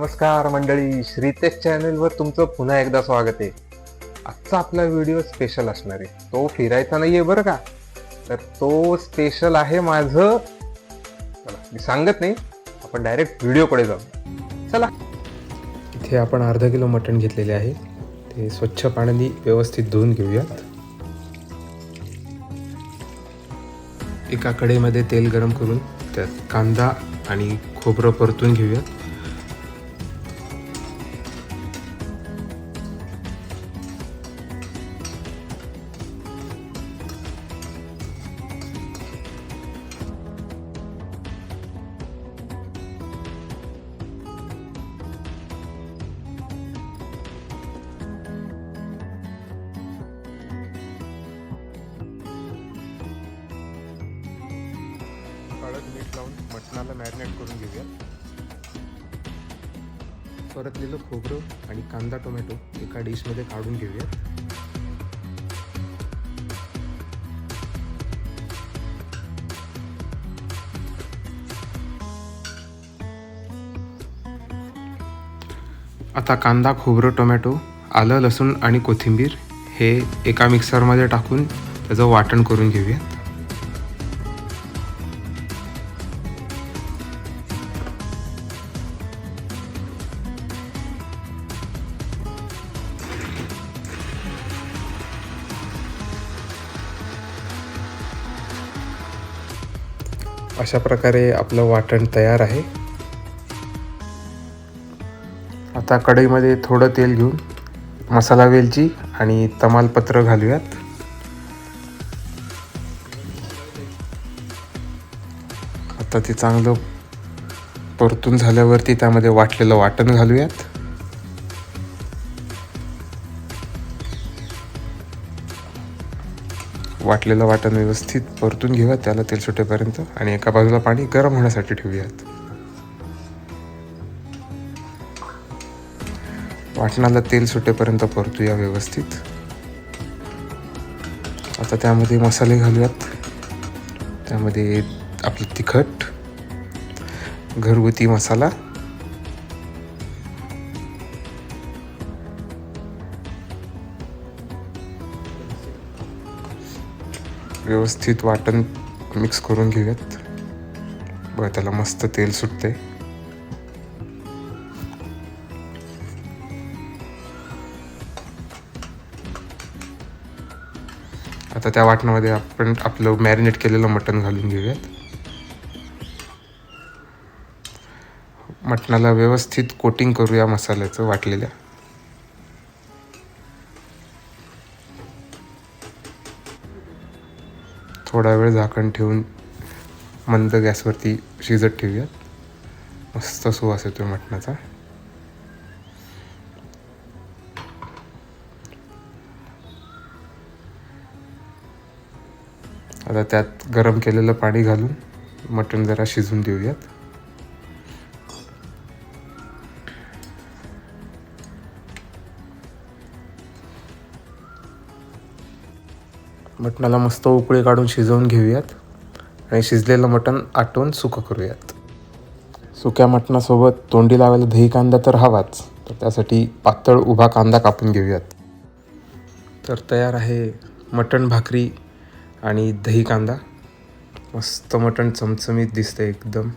नमस्कार मंडळी, श्रीतेश चॅनलवर तुमचं पुन्हा एकदा स्वागत आहे. आजचा आपला व्हिडिओ स्पेशल असणार आहे. तो फिरायचा नाहीये बरं का, तर तो स्पेशल आहे माझं. चला मी सांगत नाही, आपण डायरेक्ट व्हिडिओकडे जाऊ. चला. इथे आपण अर्धा किलो मटण घेतलेले आहे. ते स्वच्छ पाण्याने व्यवस्थित धुवून घेऊयात. एका कढईमध्ये तेल गरम करून त्यात कांदा आणि खोबरं परतून घेऊयात. हळद मीठ लावून मटणाला मॅरिनेट करून घेऊया. परतलेलं खोबरं आणि कांदा टोमॅटो एका डिशमध्ये काढून घेऊया. आता कांदा, खोबरं, टोमॅटो, आलं, लसूण आणि कोथिंबीर हे एका मिक्सरमध्ये टाकून त्याचं वाटण करून घेऊया. अशा प्रकारे आपलं वाटण तयार आहे. आता कढईमध्ये थोडं तेल घेऊन मसाला वेलची आणि तमालपत्र घालूयात. आता ते चांगलं परतून झाल्यावरती त्यामध्ये वाटलेलं वाटण घालूयात. वाटलेलं वाटण व्यवस्थित परतून घेऊयात त्याला तेल सुटेपर्यंत आणि एका बाजूला पाणी गरम होण्यासाठी ठेवूयात. वाटणाला तेल सुटेपर्यंत परतूया व्यवस्थित. आता त्यामध्ये मसाले घालूयात. त्यामध्ये आपलं तिखट, घरगुती मसाला, व्यवस्थित वाटण मिक्स करून घेऊयात. बघा त्याला मस्त तेल सुटते. आता त्या वाटणामध्ये आपण आपलं मॅरिनेट केलेलं मटण घालून घेऊयात. मटणाला व्यवस्थित कोटिंग करूया मसाल्याचं वाटलेल्या. थोडा वेळ झाकण ठेवून मंद गॅसवरती शिजत ठेवूयात. मस्त सुवास येतो मटणाचा. आता त्यात गरम केलेलं पाणी घालून मटण जरा शिजून देऊयात. मटणाला मस्त उकळी काढून शिजवून घेऊयात आणि शिजलेलं मटण आटवून सुकं करूयात. सुक्या मटणासोबत तोंडी लावायला दही कांदा तर हवाच, तर त्यासाठी पातळ उभा कांदा कापून घेऊयात. तर तयार आहे मटण भाकरी आणि दही कांदा. मस्त मटण चमचमीत दिसतंय एकदम.